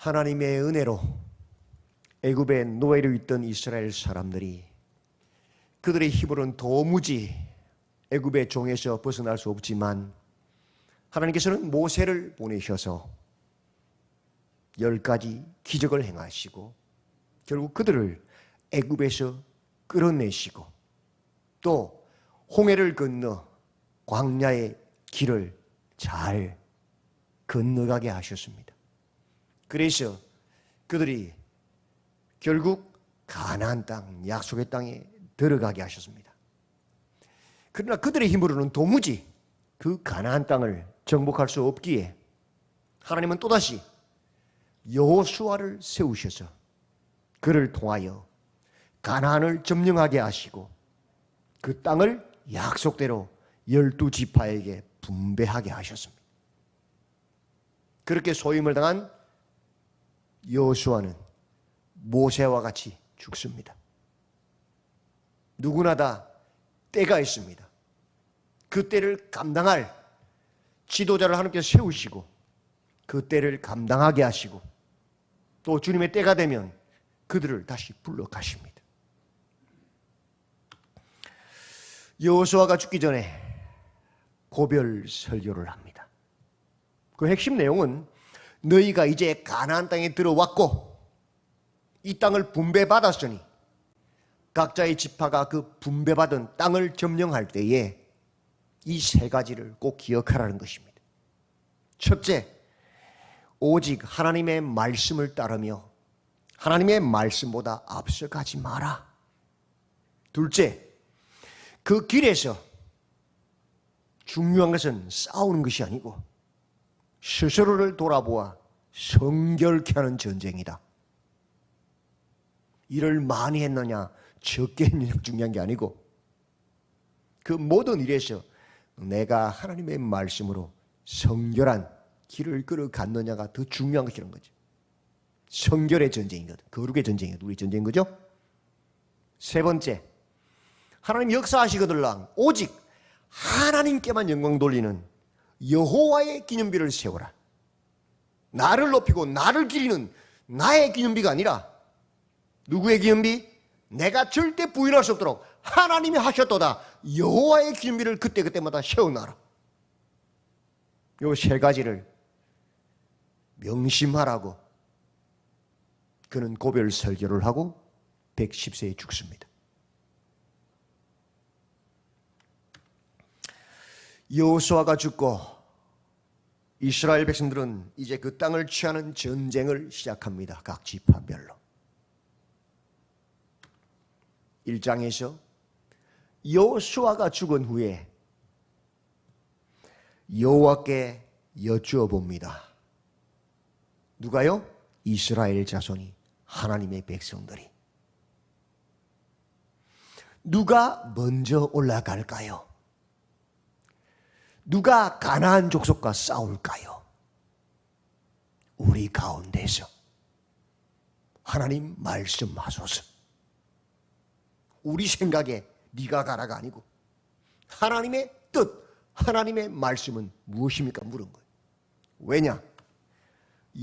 하나님의 은혜로 애굽의 노예로 있던 이스라엘 사람들이 그들의 힘으로는 도무지 애굽의 종에서 벗어날 수 없지만 하나님께서는 모세를 보내셔서 10가지 기적을 행하시고 결국 그들을 애굽에서 끌어내시고 또 홍해를 건너 광야의 길을 잘 건너가게 하셨습니다. 그래서 그들이 결국 가나안 땅, 약속의 땅에 들어가게 하셨습니다. 그러나 그들의 힘으로는 도무지 그 가나안 땅을 정복할 수 없기에 하나님은 또다시 여호수아를 세우셔서 그를 통하여 가나안을 점령하게 하시고 그 땅을 약속대로 12지파에게 분배하게 하셨습니다. 그렇게 소임을 당한 여호수아는 모세와 같이 죽습니다. 누구나 다 때가 있습니다. 그 때를 감당할 지도자를 하나님께서 세우시고 그 때를 감당하게 하시고 또 주님의 때가 되면 그들을 다시 불러가십니다. 여호수아가 죽기 전에 고별 설교를 합니다. 그 핵심 내용은 너희가 이제 가나안 땅에 들어왔고 이 땅을 분배받았으니 각자의 지파가 그 분배받은 땅을 점령할 때에 이 3가지를 꼭 기억하라는 것입니다. 첫째, 오직 하나님의 말씀을 따르며 하나님의 말씀보다 앞서가지 마라. 둘째, 그 길에서 중요한 것은 싸우는 것이 아니고 스스로를 돌아보아 성결케 하는 전쟁이다. 일을 많이 했느냐 적게 했느냐 중요한 게 아니고 그 모든 일에서 내가 하나님의 말씀으로 성결한 길을 걸어갔느냐가 더 중요한 것이라는 거죠. 성결의 전쟁이거든. 거룩의 전쟁이거든. 우리 전쟁인 거죠. 세 번째, 하나님 역사하시거들랑 오직 하나님께만 영광 돌리는 여호와의 기념비를 세워라. 나를 높이고 나를 기리는 나의 기념비가 아니라 누구의 기념비? 내가 절대 부인할 수 없도록 하나님이 하셨도다. 여호와의 기념비를 그때그때마다 세워놔라. 요 3가지를 명심하라고 그는 고별 설교를 하고 110세에 죽습니다. 여호수아가 죽고 이스라엘 백성들은 이제 그 땅을 취하는 전쟁을 시작합니다. 각 지파별로. 1장에서 여호수아가 죽은 후에 여호와께 여쭈어 봅니다. 누가요? 이스라엘 자손이, 하나님의 백성들이. 누가 먼저 올라갈까요? 누가 가나안 족속과 싸울까요? 우리 가운데서 하나님 말씀하소서. 우리 생각에 네가 가라가 아니고 하나님의 뜻, 하나님의 말씀은 무엇입니까? 물은 거예요. 왜냐?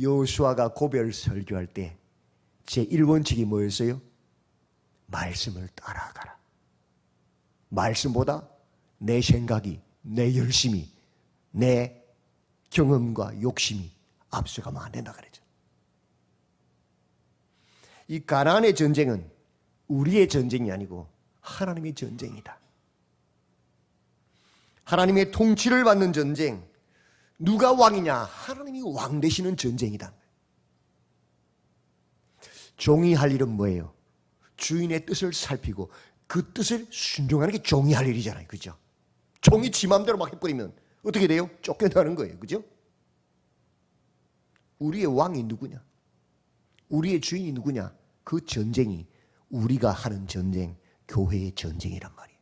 여호수아가 고별 설교할 때 제1원칙이 뭐였어요? 말씀을 따라가라. 말씀보다 내 생각이, 내 열심이, 내 경험과 욕심이 앞서가면 안 된다 그랬죠. 이 가나안의 전쟁은 우리의 전쟁이 아니고 하나님의 전쟁이다. 하나님의 통치를 받는 전쟁. 누가 왕이냐? 하나님이 왕 되시는 전쟁이다. 종이 할 일은 뭐예요? 주인의 뜻을 살피고 그 뜻을 순종하는 게 종이 할 일이잖아요. 그죠? 종이 지 맘대로 막 해버리면 어떻게 돼요? 쫓겨나는 거예요. 그죠? 우리의 왕이 누구냐? 우리의 주인이 누구냐? 그 전쟁이 우리가 하는 전쟁, 교회의 전쟁이란 말이에요.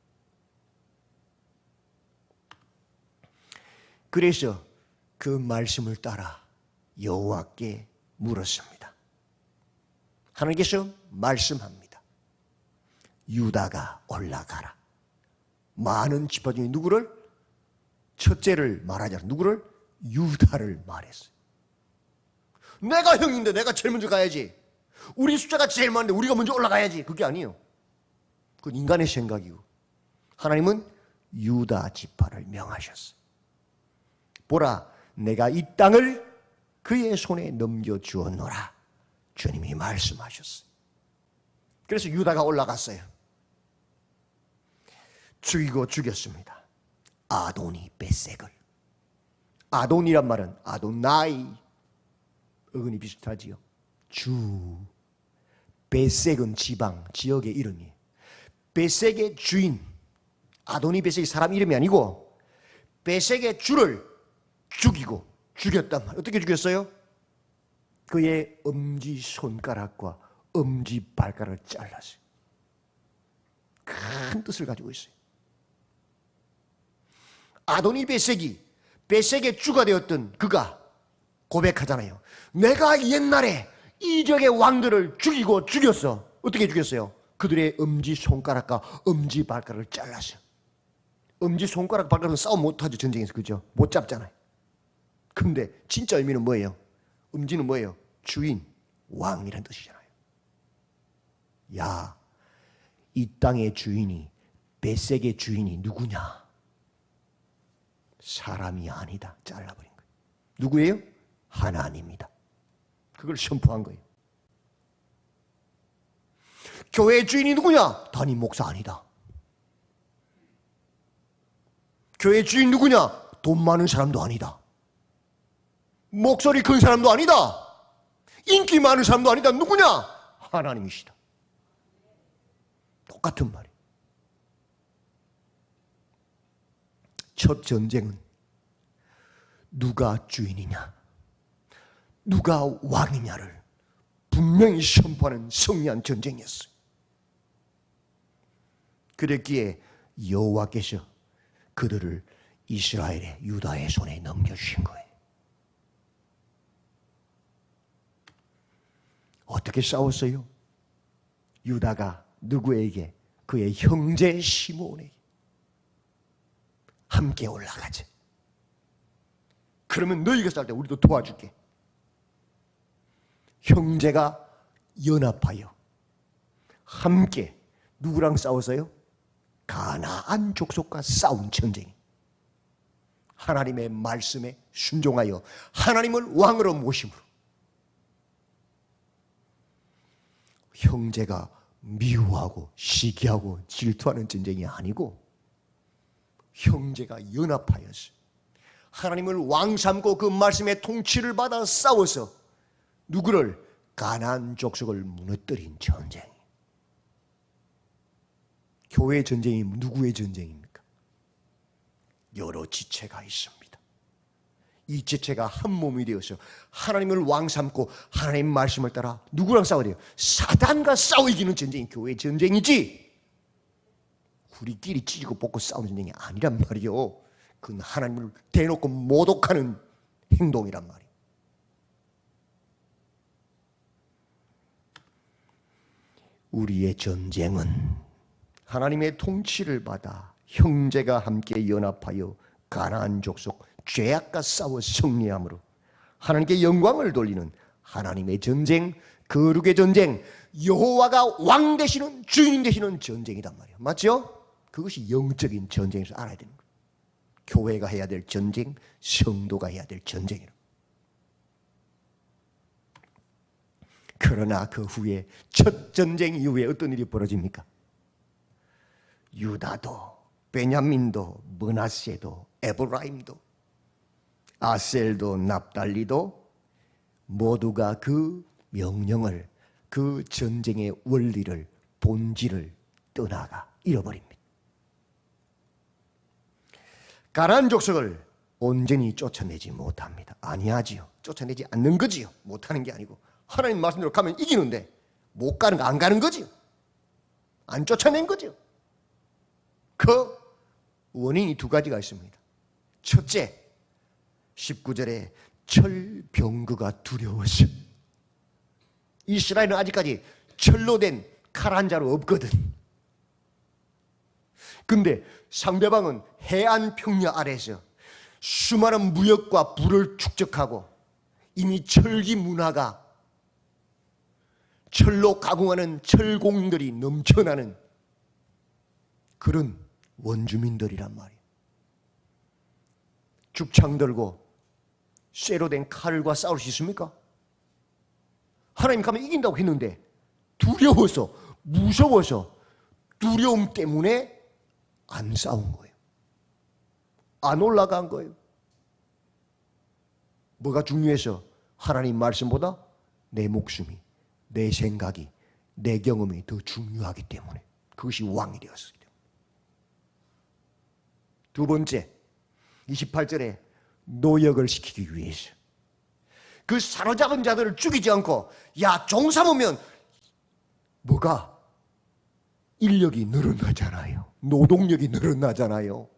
그래서 그 말씀을 따라 여호와께 물었습니다. 하나님께서 말씀합니다. 유다가 올라가라. 많은 지파 중에 누구를? 첫째를 말하지 않아. 누구를? 유다를 말했어요. 내가 형인데 내가 제일 먼저 가야지. 우리 숫자가 제일 많은데 우리가 먼저 올라가야지. 그게 아니에요. 그건 인간의 생각이고, 하나님은 유다 지파를 명하셨어요. 보라, 내가 이 땅을 그의 손에 넘겨주었노라. 주님이 말씀하셨어요. 그래서 유다가 올라갔어요. 죽이고 죽였습니다. 아도니 베색을. 아돈이란 말은 아도나이, 어근이 비슷하지요. 주. 베색은 지방, 지역의 이름이에요. 베색의 주인, 아도니 베색이 사람 이름이 아니고 베색의 주를 죽이고 죽였단 말이에요. 어떻게 죽였어요? 그의 엄지손가락과 엄지발가락을 잘랐어요. 큰 뜻을 가지고 있어요. 아도니 베색의 주가 되었던 그가 고백하잖아요. 내가 옛날에 이적의 왕들을 죽이고 죽였어. 어떻게 죽였어요? 그들의 엄지손가락과 엄지발가락을 잘랐어요. 엄지손가락 발가락은 싸움 못하죠. 전쟁에서. 그죠? 못 잡잖아요. 근데 진짜 의미는 뭐예요? 엄지는 뭐예요? 주인, 왕이라는 뜻이잖아요. 야, 이 땅의 주인이, 베색의 주인이 누구냐? 사람이 아니다. 잘라버린 거예요. 누구예요? 하나님이다. 그걸 선포한 거예요. 교회의 주인이 누구냐? 담임 목사 아니다. 교회의 주인 누구냐? 돈 많은 사람도 아니다. 목소리 큰 사람도 아니다. 인기 많은 사람도 아니다. 누구냐? 하나님이시다. 똑같은 말이에요. 첫 전쟁은 누가 주인이냐, 누가 왕이냐를 분명히 선포하는 승리한 전쟁이었어요. 그랬기에 여호와께서 그들을 이스라엘의 유다의 손에 넘겨주신 거예요. 어떻게 싸웠어요? 유다가 누구에게? 그의 형제 시므온에게. 함께 올라가자. 그러면 너희가 싸울 때 우리도 도와줄게. 형제가 연합하여 함께 누구랑 싸웠어요? 가나안 족속과 싸운 전쟁. 하나님의 말씀에 순종하여 하나님을 왕으로 모심으로 형제가 미워하고 시기하고 질투하는 전쟁이 아니고 형제가 연합하여서 하나님을 왕 삼고 그 말씀의 통치를 받아 싸워서 누구를? 가나안 족속을 무너뜨린 전쟁. 교회 전쟁이 누구의 전쟁입니까? 여러 지체가 있습니다. 이 지체가 한 몸이 되어서 하나님을 왕 삼고 하나님의 말씀을 따라 누구랑 싸워야 돼요? 사단과 싸워 이기는 전쟁이 교회의 전쟁이지, 우리끼리 찢고 뽑고 싸우는 전쟁이 아니란 말이요. 그건 하나님을 대놓고 모독하는 행동이란 말이에요. 우리의 전쟁은 하나님의 통치를 받아 형제가 함께 연합하여 가나안 족속 죄악과 싸워 승리함으로 하나님께 영광을 돌리는 하나님의 전쟁, 거룩의 전쟁, 여호와가 왕 되시는, 주인 되시는 전쟁이란 말이에요. 맞죠? 그것이 영적인 전쟁에서 알아야 되는 거예요. 교회가 해야 될 전쟁, 성도가 해야 될 전쟁이라. 그러나 그 후에 첫 전쟁 이후에 어떤 일이 벌어집니까? 유다도, 베냐민도, 므낫세도, 에브라임도, 아셀도, 납달리도 모두가 그 명령을, 그 전쟁의 원리를, 본질을 떠나가 잃어버립니다. 가나안 족속을 온전히 쫓아내지 못합니다. 아니하지요. 쫓아내지 않는 거지요. 못하는 게 아니고 하나님 말씀대로 가면 이기는데 못 가는 거, 안 가는 거지요. 안 쫓아낸 거죠. 그 원인이 두 가지가 있습니다. 첫째, 19절에 철병거가 두려워서. 이스라엘은 아직까지 철로 된 칼 한 자루 없거든. 근데 상대방은 해안 평야 아래에서 수많은 무역과 부를 축적하고 이미 철기 문화가 철로 가공하는 철공들이 넘쳐나는 그런 원주민들이란 말이에요. 죽창 들고 쇠로 된 칼과 싸울 수 있습니까? 하나님 가면 이긴다고 했는데 두려워서, 무서워서, 두려움 때문에 안 싸운 거예요. 안 올라간 거예요. 뭐가 중요해서? 하나님 말씀보다 내 목숨이, 내 생각이, 내 경험이 더 중요하기 때문에. 그것이 왕이 되었어요. 두 번째, 28절에 노역을 시키기 위해서 그 사로잡은 자들을 죽이지 않고, 야, 종 삼으면 뭐가? 인력이 늘어나잖아요. 노동력이 늘어나잖아요.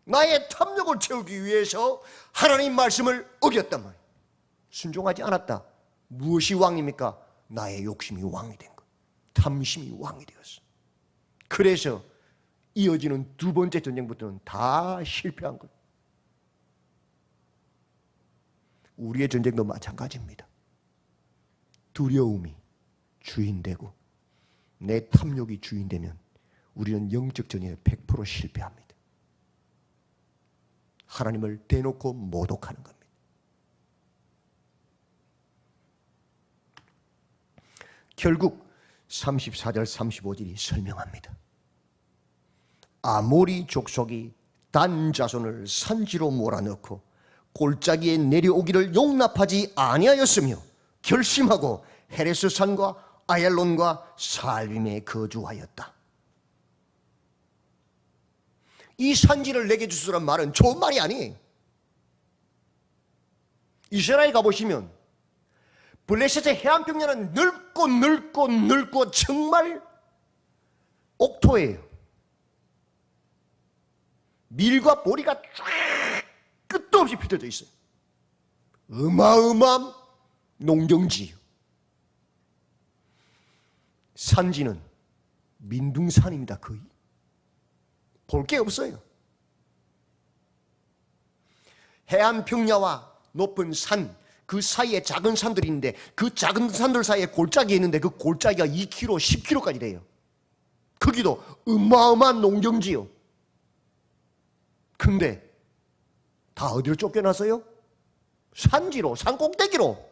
나의 탐욕을 채우기 위해서 하나님 말씀을 어겼단 말이에요. 순종하지 않았다. 무엇이 왕입니까? 나의 욕심이 왕이 된 것. 탐심이 왕이 되었어. 그래서 이어지는 두 번째 전쟁부터는 다 실패한 거예요. 우리의 전쟁도 마찬가지입니다. 두려움이 주인되고 내 탐욕이 주인되면 우리는 영적 전쟁에 100% 실패합니다. 하나님을 대놓고 모독하는 겁니다. 결국 34절 35절이 설명합니다. 아모리 족속이 단 자손을 산지로 몰아넣고 골짜기에 내려오기를 용납하지 아니하였으며 결심하고 헤레스산과 아얄론과 살빔에 거주하였다. 이 산지를 내게 주소란 말은 좋은 말이 아니에요. 이스라엘 가보시면 블레셋의 해안평야는 넓고 정말 옥토예요. 밀과 보리가 쫙 끝도 없이 펼쳐져 있어요. 어마어마한 농경지예요. 산지는 민둥산입니다. 거의 볼 게 없어요. 해안 평야와 높은 산, 그 사이에 작은 산들이 있는데 그 작은 산들 사이에 골짜기가 있는데 그 골짜기가 2km, 10km까지 돼요. 거기도 어마어마한 농경지요. 근데 다 어디로 쫓겨났어요? 산지로, 산 꼭대기로,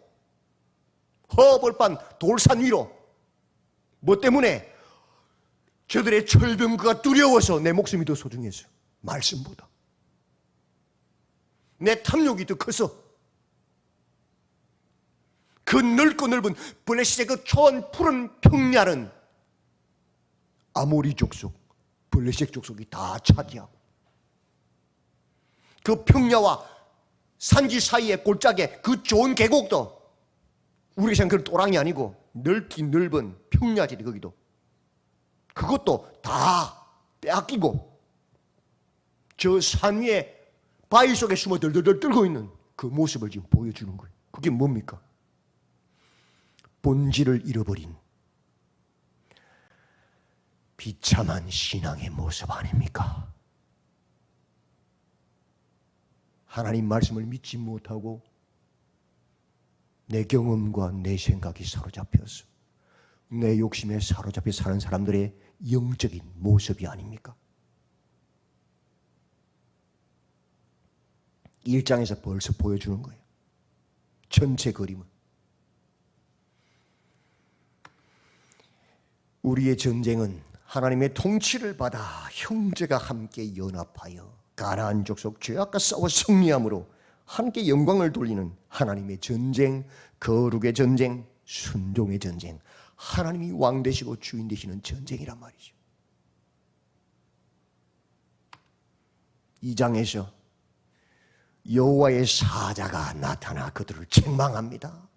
허벌판 돌산 위로. 뭐 때문에? 저들의 철병거가 두려워서 내 목숨이 더 소중해서, 말씀보다 내 탐욕이 더 커서. 그 넓고 넓은 블레셋의 그 초원 푸른 평야는 아모리 족속, 블레셋 족속이 다 차지하고, 그 평야와 산지 사이의 골짜기에 그 좋은 계곡도 우리가 생각하는 또랑이 아니고 넓긴 넓은 평야지리, 거기도 그것도 다 빼앗기고 저 산 위에 바위 속에 숨어 덜덜덜 떨고 있는 그 모습을 지금 보여주는 거예요. 그게 뭡니까? 본질을 잃어버린 비참한 신앙의 모습 아닙니까? 하나님 말씀을 믿지 못하고 내 경험과 내 생각이 사로잡혀서 내 욕심에 사로잡혀 사는 사람들의 영적인 모습이 아닙니까? 1장에서 벌써 보여주는 거예요. 전체 그림은. 우리의 전쟁은 하나님의 통치를 받아 형제가 함께 연합하여 가나안 족속 죄악과 싸워 승리함으로 함께 영광을 돌리는 하나님의 전쟁, 거룩의 전쟁, 순종의 전쟁, 하나님이 왕 되시고 주인 되시는 전쟁이란 말이죠. 2장에서 여호와의 사자가 나타나 그들을 책망합니다.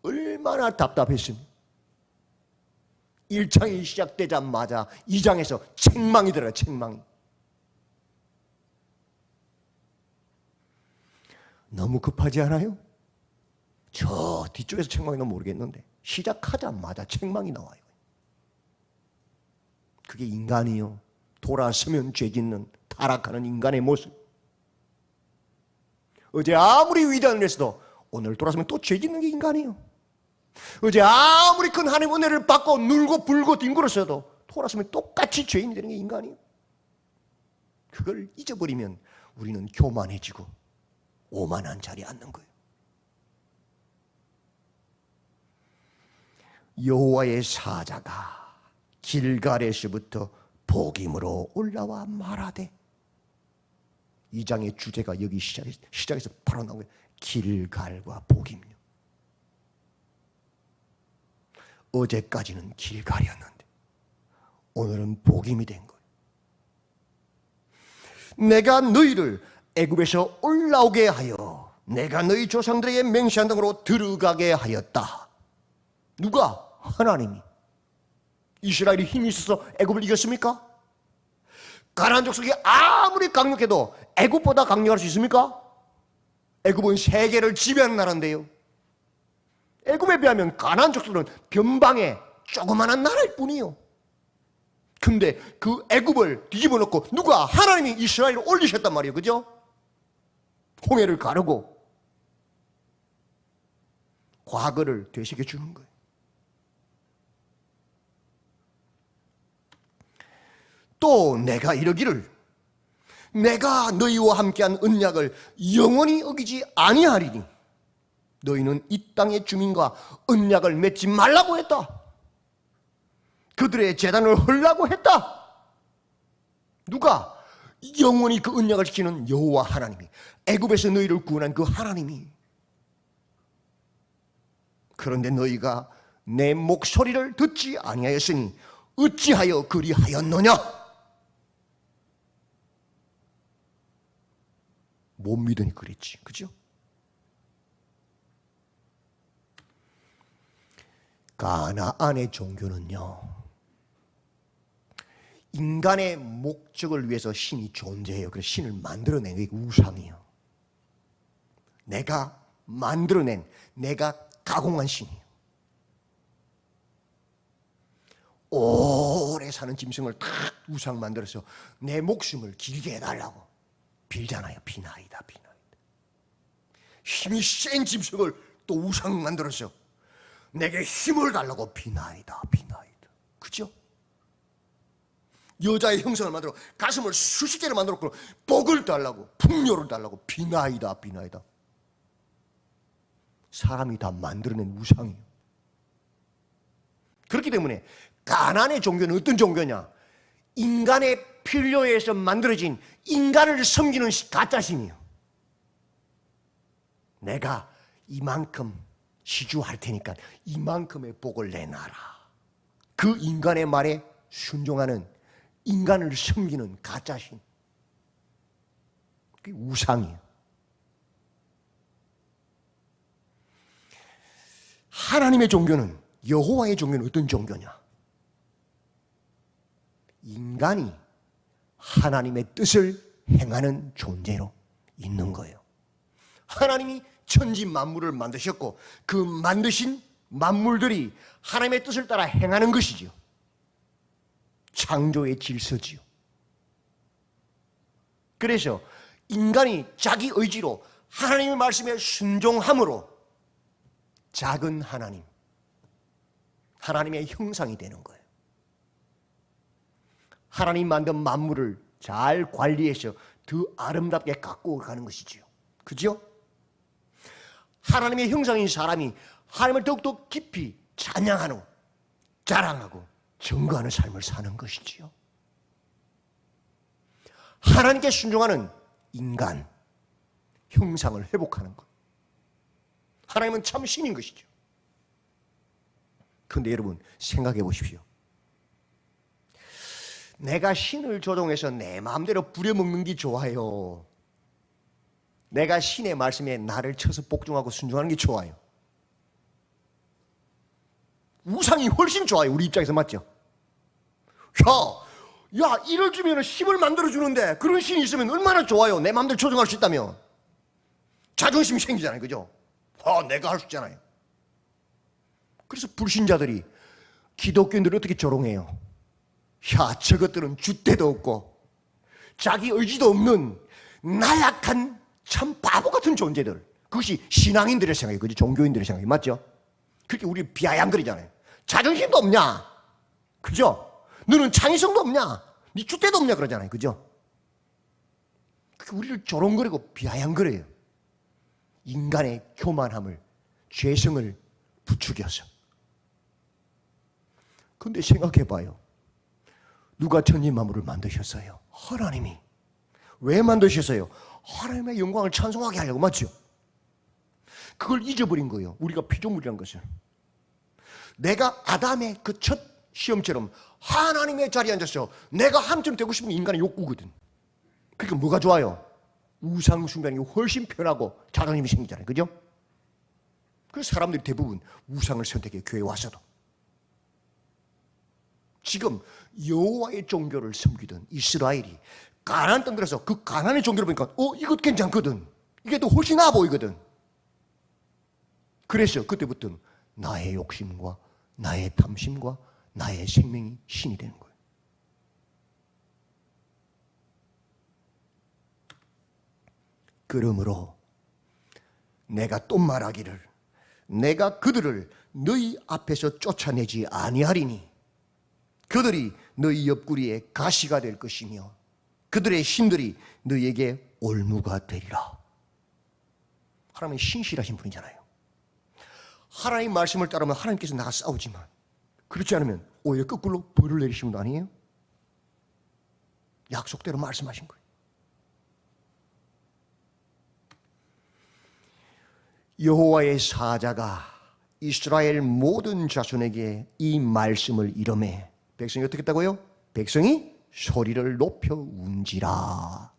얼마나 답답했습니까? 1장이 시작되자마자 2장에서 책망이 들어요. 책망이. 너무 급하지 않아요? 저 뒤쪽에서 책망이 너무 모르겠는데 시작하자마자 책망이 나와요. 그게 인간이요. 돌아서면 죄짓는 타락하는 인간의 모습. 어제 아무리 위단을 했어도 오늘 돌아서면 또 죄 짓는 게 인간이에요. 어제 아무리 큰 하나님 은혜를 받고 눌고 불고 뒹굴었어도 돌아서면 똑같이 죄인이 되는 게 인간이에요. 그걸 잊어버리면 우리는 교만해지고 오만한 자리에 앉는 거예요. 여호와의 사자가 길갈에서부터 복임으로 올라와 말하되, 이 장의 주제가 여기 시작에서 바로 나오는 거예요. 길갈과 복임요. 어제까지는 길갈이었는데 오늘은 복임이 된 거예요. 내가 너희를 애굽에서 올라오게 하여 내가 너희 조상들에게 맹세한 땅으로 들어가게 하였다. 누가? 하나님이. 이스라엘이 힘이 있어서 애굽을 이겼습니까? 가나안 족속이 아무리 강력해도 애굽보다 강력할 수 있습니까? 애굽은 세계를 지배하는 나라인데요. 애굽에 비하면 가나안 족속은 변방의 조그마한 나라일 뿐이에요. 근데 그 애굽을 뒤집어 놓고 누가? 하나님이 이스라엘을 올리셨단 말이에요. 그죠? 홍해를 가르고 과거를 되새겨 주는 거예요. 또 내가 이러기를 내가 너희와 함께한 언약을 영원히 어기지 아니하리니 너희는 이 땅의 주민과 언약을 맺지 말라고 했다. 그들의 제단을 헐라고 했다. 누가? 영원히 그 언약을 지키는 여호와 하나님이, 애굽에서 너희를 구원한 그 하나님이. 그런데 너희가 내 목소리를 듣지 아니하였으니 어찌하여 그리하였느냐? 못 믿으니 그랬지. 그죠? 가나안의 종교는요, 인간의 목적을 위해서 신이 존재해요. 그래서 신을 만들어낸 게 우상이에요. 내가 만들어낸, 내가 가공한 신이에요. 오래 사는 짐승을 다 우상 만들어서 내 목숨을 길게 해달라고 빌잖아요. 비나이다, 비나이다. 힘이 센 짐승을 또 우상 만들어서 내게 힘을 달라고 비나이다, 비나이다. 그죠? 여자의 형상을 만들어 가슴을 수십 개를 만들었고 복을 달라고, 풍요를 달라고 비나이다, 비나이다. 사람이 다 만들어낸 우상이에요. 그렇기 때문에 가나안의 종교는 어떤 종교냐? 인간의 필요에 의해서 만들어진 인간을 섬기는 가짜신이에요. 내가 이만큼 시주할 테니까 이만큼의 복을 내놔라. 그 인간의 말에 순종하는, 인간을 섬기는 가짜신. 그게 우상이에요. 하나님의 종교는, 여호와의 종교는 어떤 종교냐? 인간이 하나님의 뜻을 행하는 존재로 있는 거예요. 하나님이 천지 만물을 만드셨고 그 만드신 만물들이 하나님의 뜻을 따라 행하는 것이죠. 창조의 질서지요. 그래서 인간이 자기 의지로 하나님의 말씀에 순종함으로 작은 하나님, 하나님의 형상이 되는 거예요. 하나님 만든 만물을 잘 관리해서 더 아름답게 가꾸어 가는 것이지요. 그죠? 하나님의 형상인 사람이 하나님을 더욱더 깊이 찬양하는, 자랑하고 증거하는 삶을 사는 것이지요. 하나님께 순종하는 인간, 형상을 회복하는 것. 하나님은 참 신인 것이죠. 그런데 여러분 생각해 보십시오. 내가 신을 조종해서 내 마음대로 부려먹는 게 좋아요? 내가 신의 말씀에 나를 쳐서 복종하고 순종하는 게 좋아요? 우상이 훨씬 좋아요. 우리 입장에서. 맞죠? 야, 이럴 주면 힘을 만들어주는데 그런 신이 있으면 얼마나 좋아요. 내 마음대로 조종할 수 있다면. 자존심이 생기잖아요. 그죠? 내가 할 수 있잖아요. 그래서 불신자들이 기독교인들을 어떻게 조롱해요? 저것들은 줏대도 없고 자기 의지도 없는 나약한 참 바보 같은 존재들. 그것이 신앙인들의 생각이에요. 그죠? 종교인들의 생각이 맞죠? 그렇게 우리 비아냥거리잖아요. 자존심도 없냐? 그죠? 너는 창의성도 없냐? 네 줏대도 없냐? 그러잖아요. 그죠? 우리를 조롱거리고 비아냥거려요. 인간의 교만함을, 죄성을 부추겨서. 근데 생각해봐요. 누가 천지 만물을 만드셨어요? 하나님이. 왜 만드셨어요? 하나님의 영광을 찬송하게 하려고, 맞죠? 그걸 잊어버린 거예요. 우리가 피조물이라는 것은. 내가 아담의 그 첫 시험처럼 하나님의 자리에 앉아서 내가 함점 되고 싶은 인간의 욕구거든. 그러니까 뭐가 좋아요? 우상 숭배하는 게 훨씬 편하고 자존심이 생기잖아요. 그죠? 그래서 사람들이 대부분 우상을 선택해, 교회에 와서도. 지금 여호와의 종교를 섬기던 이스라엘이 가나안 땅 들어서 그 가나안의 종교를 보니까 이것 괜찮거든. 이게 더 훨씬 나아 보이거든. 그래서 그때부터 나의 욕심과 나의 탐심과 나의 생명이 신이 되는 거예요. 그러므로 내가 또 말하기를 내가 그들을 너희 앞에서 쫓아내지 아니하리니 그들이 너희 옆구리에 가시가 될 것이며 그들의 신들이 너희에게 올무가 되리라. 하나님은 신실하신 분이잖아요. 하나님 말씀을 따르면 하나님께서 나가 싸우지만 그렇지 않으면 오히려 거꾸로 벌을 내리시는 분 아니에요? 약속대로 말씀하신 거예요. 여호와의 사자가 이스라엘 모든 자손에게 이 말씀을 이르매 백성이 어떻게 했다고요? 백성이 소리를 높여 운지라.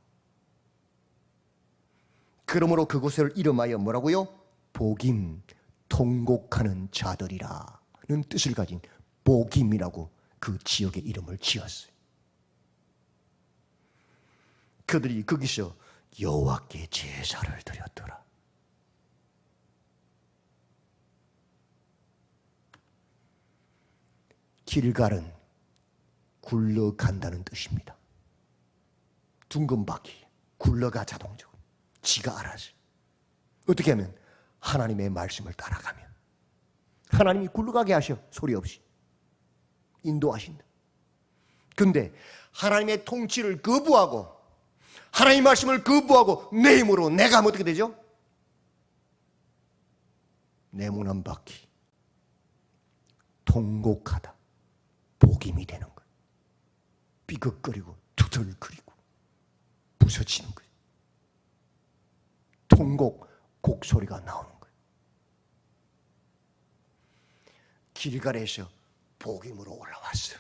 그러므로 그곳을 이름하여 뭐라고요? 복임, 통곡하는 자들이라는 뜻을 가진 복임이라고 그 지역의 이름을 지었어요. 그들이 거기서 여호와께 제사를 드렸더라. 길갈은 굴러간다는 뜻입니다. 둥근 바퀴, 굴러가 자동적으로. 지가 알아서. 어떻게 하면? 하나님의 말씀을 따라가면. 하나님이 굴러가게 하셔, 소리 없이. 인도하신다. 근데 하나님의 통치를 거부하고 하나님의 말씀을 거부하고 내 힘으로 내가 하면 어떻게 되죠? 네모난 바퀴. 통곡하다. 복임이 되는 거예요. 삐걱거리고 투덜거리고 부서지는 거예요. 통곡, 곡소리가 나오는 거예요. 길갈에서 복임으로 올라왔어요.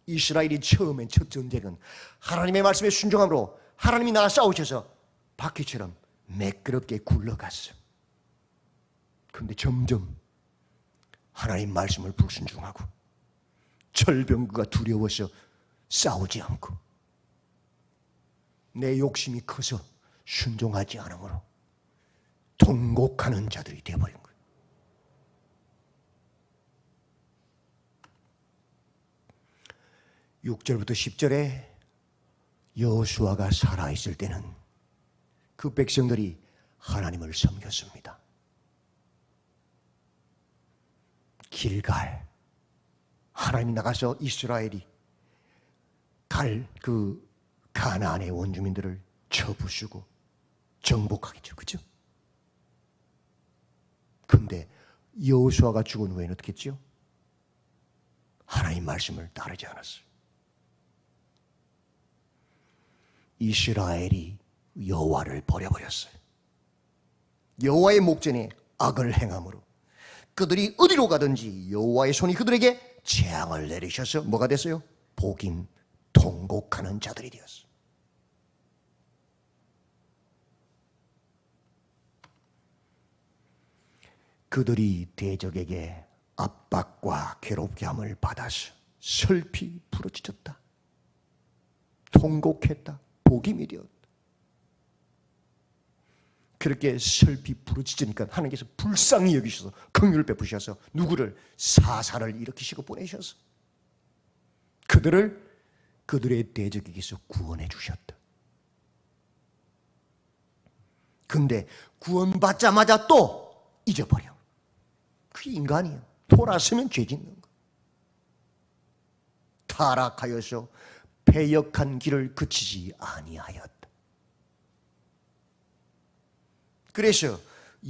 이스라엘이 처음엔 첫 전쟁은 하나님의 말씀에 순종함으로 하나님이 나와 싸우셔서 바퀴처럼 매끄럽게 굴러갔어요. 그런데 점점 하나님 말씀을 불순종하고 절병과 두려워서 싸우지 않고 내 욕심이 커서 순종하지 않으므로 통곡하는 자들이 되어버린 거예요. (6절부터 10절에) 여호수아가 살아있을 때는 그 백성들이 하나님을 섬겼습니다. 길갈, 하나님이 나가서 이스라엘이 갈 그 가나안의 원주민들을 쳐부수고 정복하겠죠. 그죠? 근데 여호수아가 죽은 후에는 어떻게 했죠? 하나님 말씀을 따르지 않았어요. 이스라엘이 여호와를 버려버렸어요. 여호와의 목전에 악을 행함으로 그들이 어디로 가든지 여호와의 손이 그들에게 재앙을 내리셔서 뭐가 됐어요? 복임, 통곡하는 자들이 되었어요. 그들이 대적에게 압박과 괴롭게 함을 받아서 슬피 부러지쳤다. 통곡했다. 복임이 되었다. 그렇게 슬피 부르짖으니까 하나님께서 불쌍히 여기셔서 긍휼을 베푸셔서 누구를? 사사를 일으키시고 보내셔서 그들을 그들의 대적에게서 구원해 주셨다. 근데 구원받자마자 또 잊어버려. 그게 인간이에요. 돌아서면 죄 짓는 거. 타락하여서 패역한 길을 그치지 아니하였다. 그래서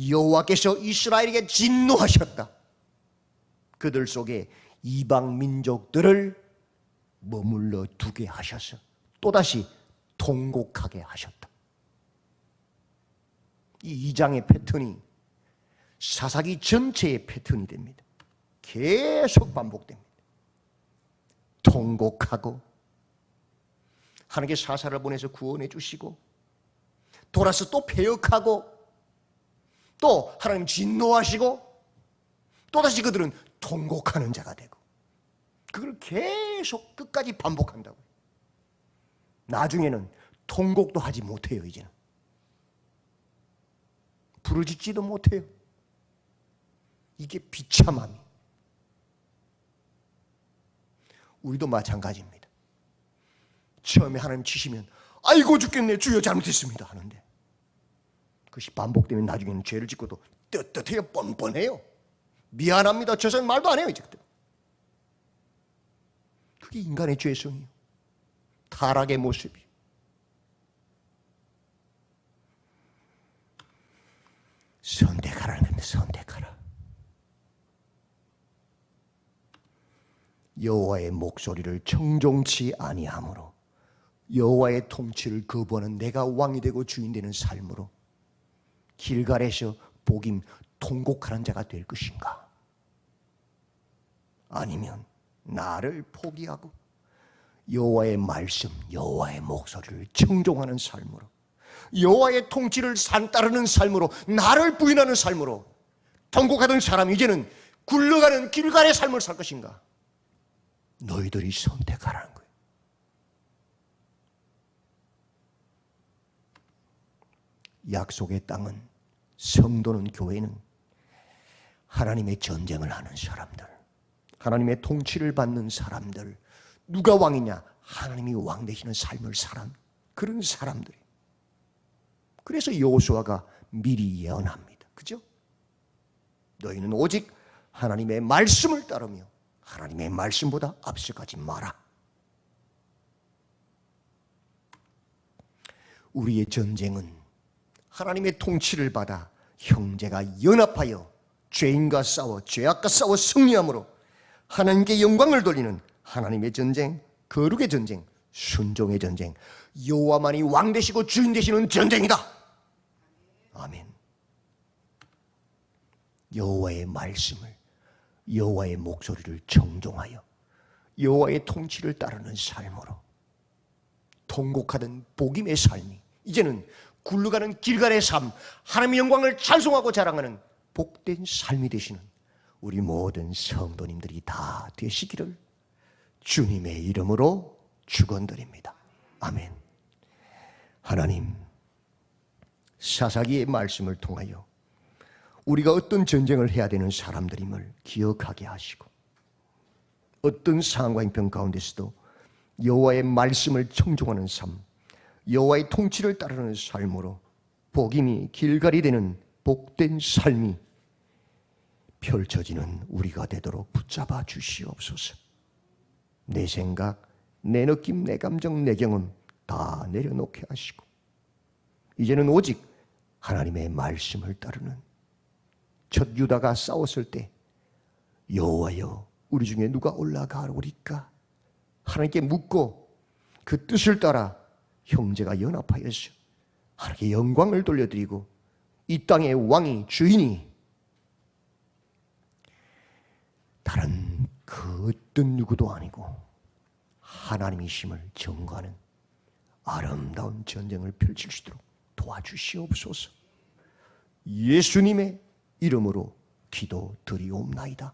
여호와께서 이스라엘에게 진노하셨다. 그들 속에 이방 민족들을 머물러 두게 하셔서 또다시 통곡하게 하셨다. 이 2장의 패턴이 사사기 전체의 패턴이 됩니다. 계속 반복됩니다. 통곡하고 하나님께 사사를 보내서 구원해 주시고 돌아서 또 패역하고 또 하나님 진노하시고 또다시 그들은 통곡하는 자가 되고 그걸 계속 끝까지 반복한다고요. 나중에는 통곡도 하지 못해요. 이제는 부르짖지도 못해요. 이게 비참함이. 우리도 마찬가지입니다. 처음에 하나님 치시면 아이고 죽겠네 주여 잘못했습니다 하는데 그것이 반복되면 나중에는 죄를 짓고도 떳떳해요. 뻔뻔해요. 미안합니다 저선 말도 안 해요. 이제 그게 인간의 죄성이에요. 타락의 모습이에요. 선택하라는 겁니다. 선택하라. 여호와의 목소리를 청종치 아니하므로 여호와의 통치를 거부하는 내가 왕이 되고 주인 되는 삶으로 길갈에서 복임 통곡하는 자가 될 것인가? 아니면 나를 포기하고 여호와의 말씀, 여호와의 목소리를 청종하는 삶으로 여호와의 통치를 따르는 삶으로 나를 부인하는 삶으로 통곡하던 사람이 이제는 굴러가는 길갈의 삶을 살 것인가? 너희들이 선택하라는 거예요. 약속의 땅은 성도는 교회는 하나님의 전쟁을 하는 사람들, 하나님의 통치를 받는 사람들, 누가 왕이냐? 하나님이 왕 되시는 삶을 사는 그런 사람들이. 그래서 여호수아가 미리 예언합니다. 그죠? 너희는 오직 하나님의 말씀을 따르며 하나님의 말씀보다 앞서가지 마라. 우리의 전쟁은 하나님의 통치를 받아 형제가 연합하여 죄인과 싸워 죄악과 싸워 승리함으로 하나님께 영광을 돌리는 하나님의 전쟁, 거룩의 전쟁, 순종의 전쟁, 여호와만이 왕 되시고 주인 되시는 전쟁이다. 아멘. 여호와의 말씀을, 여호와의 목소리를 청종하여 여호와의 통치를 따르는 삶으로 통곡하던 복임의 삶이 이제는 굴러가는 길갈의 삶, 하나님의 영광을 찬송하고 자랑하는 복된 삶이 되시는 우리 모든 성도님들이 다 되시기를 주님의 이름으로 축원드립니다. 아멘. 하나님, 사사기의 말씀을 통하여 우리가 어떤 전쟁을 해야 되는 사람들임을 기억하게 하시고 어떤 상황과 형편 가운데서도 여호와의 말씀을 청종하는 삶, 여호와의 통치를 따르는 삶으로 복임이 길갈이 되는 복된 삶이 펼쳐지는 우리가 되도록 붙잡아 주시옵소서. 내 생각, 내 느낌, 내 감정, 내 경험 다 내려놓게 하시고 이제는 오직 하나님의 말씀을 따르는 첫 유다가 싸웠을 때 여호와여 우리 중에 누가 올라가오리까? 하나님께 묻고 그 뜻을 따라 형제가 연합하여서 하나님께 영광을 돌려드리고 이 땅의 왕이 주인이 다른 그 어떤 누구도 아니고 하나님이심을 증거하는 아름다운 전쟁을 펼칠 수 있도록 도와주시옵소서. 예수님의 이름으로 기도드리옵나이다.